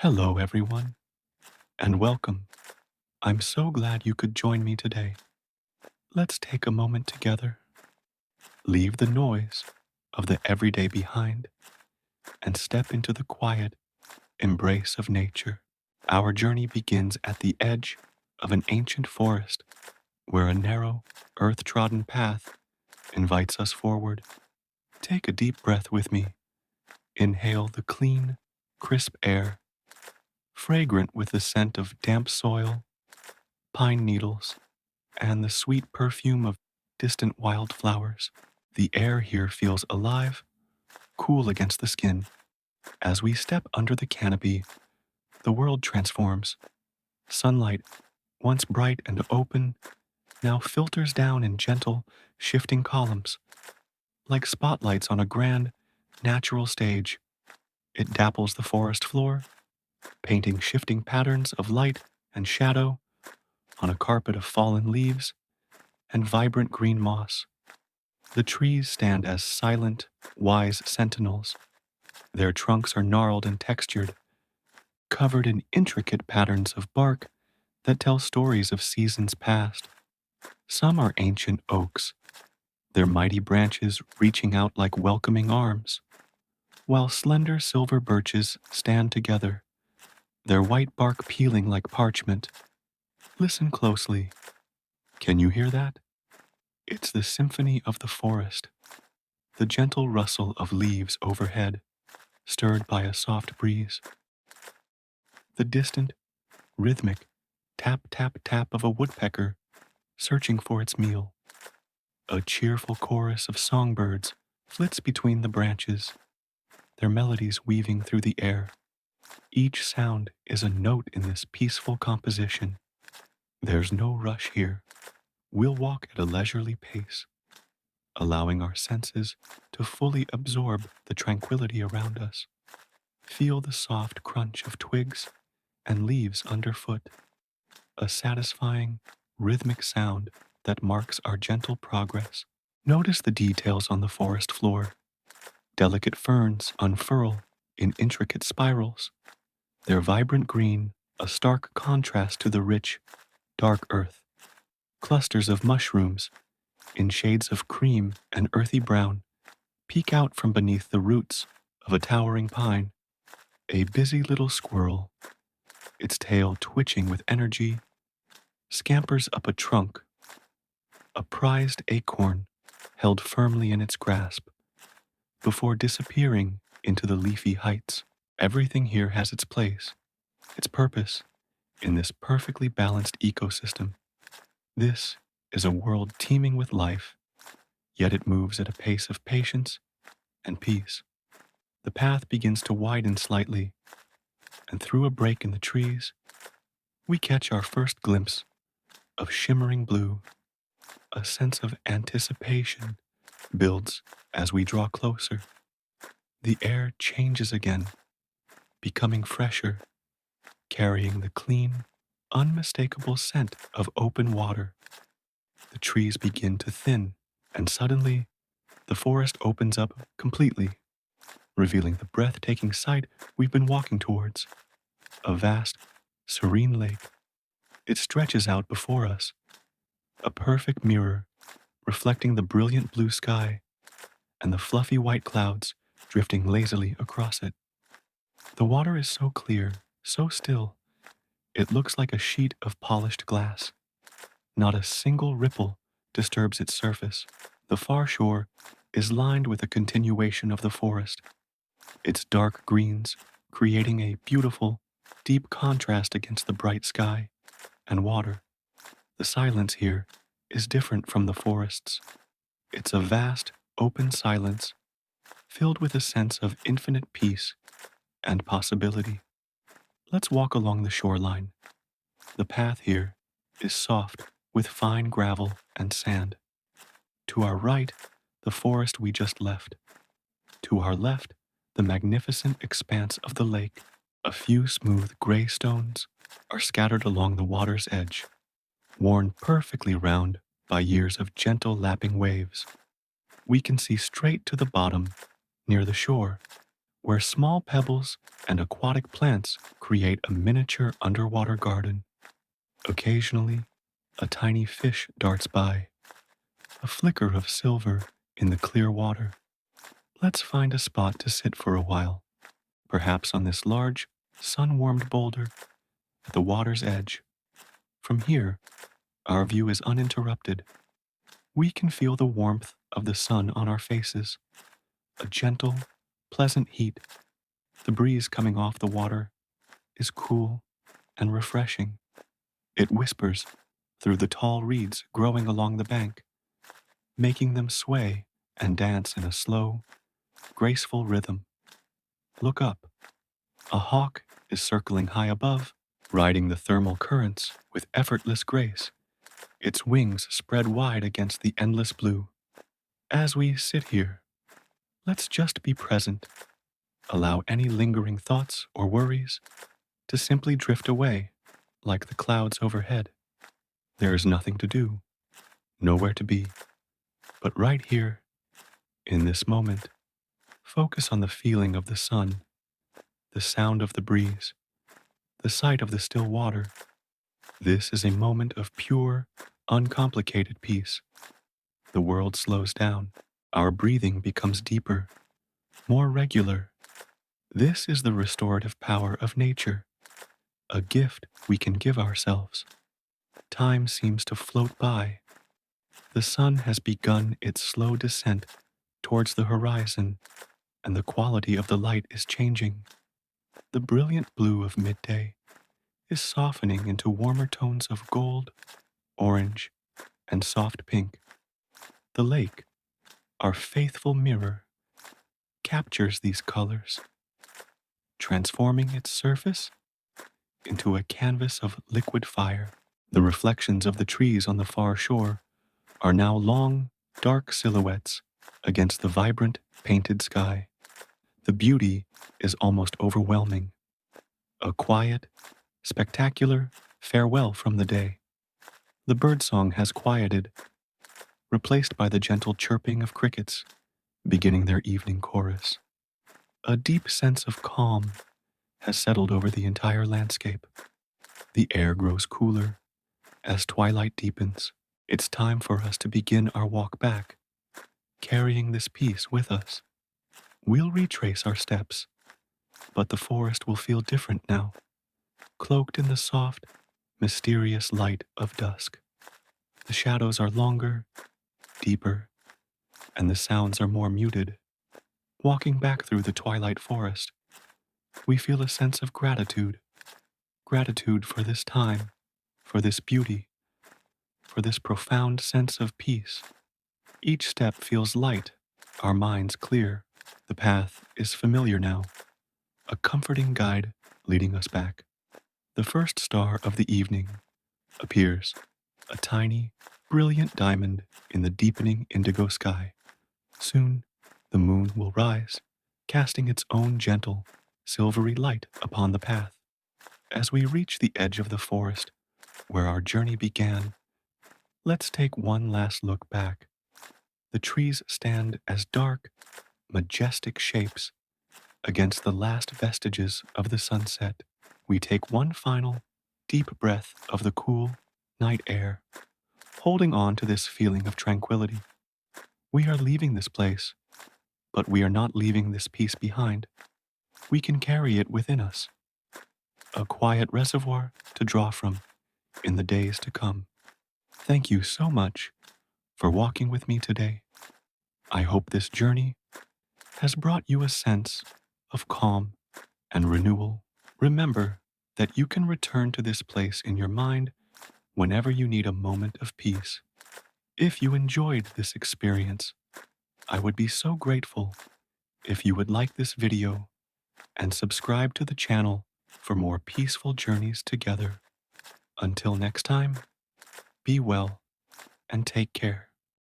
Hello, everyone, and welcome. I'm so glad you could join me today. Let's take a moment together, leave the noise of the everyday behind, and step into the quiet embrace of nature. Our journey begins at the edge of an ancient forest where a narrow, earth trodden path invites us forward. Take a deep breath with me. Inhale the clean, crisp air, fragrant with the scent of damp soil, pine needles, and the sweet perfume of distant wildflowers. The air here feels alive, cool against the skin. As we step under the canopy, the world transforms. Sunlight, once bright and open, now filters down in gentle, shifting columns. Like spotlights on a grand, natural stage, it dapples the forest floor, painting shifting patterns of light and shadow on a carpet of fallen leaves and vibrant green moss. The trees stand as silent, wise sentinels. Their trunks are gnarled and textured, covered in intricate patterns of bark that tell stories of seasons past. Some are ancient oaks, their mighty branches reaching out like welcoming arms, while slender silver birches stand together, their white bark peeling like parchment. Listen closely. Can you hear that? It's the symphony of the forest, the gentle rustle of leaves overhead, stirred by a soft breeze. The distant, rhythmic tap, tap, tap of a woodpecker searching for its meal. A cheerful chorus of songbirds flits between the branches, their melodies weaving through the air. Each sound is a note in this peaceful composition. There's no rush here. We'll walk at a leisurely pace, allowing our senses to fully absorb the tranquility around us. Feel the soft crunch of twigs and leaves underfoot, a satisfying, rhythmic sound that marks our gentle progress. Notice the details on the forest floor. Delicate ferns unfurl in intricate spirals, their vibrant green a stark contrast to the rich, dark earth. Clusters of mushrooms, in shades of cream and earthy brown, peek out from beneath the roots of a towering pine. A busy little squirrel, its tail twitching with energy, scampers up a trunk, a prized acorn held firmly in its grasp, before disappearing into the leafy heights. Everything here has its place, its purpose, in this perfectly balanced ecosystem. This is a world teeming with life, yet it moves at a pace of patience and peace. The path begins to widen slightly, and through a break in the trees, we catch our first glimpse of shimmering blue. A sense of anticipation builds as we draw closer. The air changes again, becoming fresher, carrying the clean, unmistakable scent of open water. The trees begin to thin, and suddenly, the forest opens up completely, revealing the breathtaking sight we've been walking towards. A vast, serene lake. It stretches out before us, a perfect mirror, reflecting the brilliant blue sky and the fluffy white clouds drifting lazily across it. The water is so clear, so still, it looks like a sheet of polished glass. Not a single ripple disturbs its surface. The far shore is lined with a continuation of the forest, its dark greens creating a beautiful, deep contrast against the bright sky and water. The silence here is different from the forests. It's a vast, open silence filled with a sense of infinite peace and possibility. Let's walk along the shoreline. The path here is soft with fine gravel and sand. To our right, the forest we just left. To our left, the magnificent expanse of the lake. A few smooth gray stones are scattered along the water's edge, worn perfectly round by years of gentle lapping waves. We can see straight to the bottom, near the shore, where small pebbles and aquatic plants create a miniature underwater garden. Occasionally, a tiny fish darts by, a flicker of silver in the clear water. Let's find a spot to sit for a while, perhaps on this large, sun-warmed boulder at the water's edge. From here, our view is uninterrupted. We can feel the warmth of the sun on our faces, a gentle, pleasant heat. The breeze coming off the water is cool and refreshing. It whispers through the tall reeds growing along the bank, making them sway and dance in a slow, graceful rhythm. Look up. A hawk is circling high above, riding the thermal currents with effortless grace, its wings spread wide against the endless blue. As we sit here, let's just be present. Allow any lingering thoughts or worries to simply drift away like the clouds overhead. There is nothing to do, nowhere to be, but right here, in this moment, focus on the feeling of the sun, the sound of the breeze, the sight of the still water. This is a moment of pure, uncomplicated peace. The world slows down. Our breathing becomes deeper, more regular. This is the restorative power of nature, a gift we can give ourselves. Time seems to float by. The sun has begun its slow descent towards the horizon, and the quality of the light is changing. The brilliant blue of midday is softening into warmer tones of gold, orange, and soft pink. The lake, our faithful mirror, captures these colors, transforming its surface into a canvas of liquid fire. The reflections of the trees on the far shore are now long, dark silhouettes against the vibrant, painted sky. The beauty is almost overwhelming. A quiet, spectacular farewell from the day. The birdsong has quieted, replaced by the gentle chirping of crickets beginning their evening chorus. A deep sense of calm has settled over the entire landscape. The air grows cooler as twilight deepens. It's time for us to begin our walk back, carrying this peace with us. We'll retrace our steps, but the forest will feel different now, cloaked in the soft, mysterious light of dusk. The shadows are longer, deeper, and the sounds are more muted. Walking back through the twilight forest, we feel a sense of gratitude. Gratitude for this time, for this beauty, for this profound sense of peace. Each step feels light, our minds clear. The path is familiar now, a comforting guide leading us back. The first star of the evening appears, a tiny, brilliant diamond in the deepening indigo sky. Soon, the moon will rise, casting its own gentle, silvery light upon the path. As we reach the edge of the forest where our journey began, let's take one last look back. The trees stand as dark, majestic shapes against the last vestiges of the sunset. We take one final, deep breath of the cool, night air, holding on to this feeling of tranquility. We are leaving this place, but we are not leaving this peace behind. We can carry it within us, a quiet reservoir to draw from in the days to come. Thank you so much for walking with me today. I hope this journey has brought you a sense of calm and renewal. Remember that you can return to this place in your mind whenever you need a moment of peace. If you enjoyed this experience, I would be so grateful if you would like this video and subscribe to the channel for more peaceful journeys together. Until next time, be well and take care.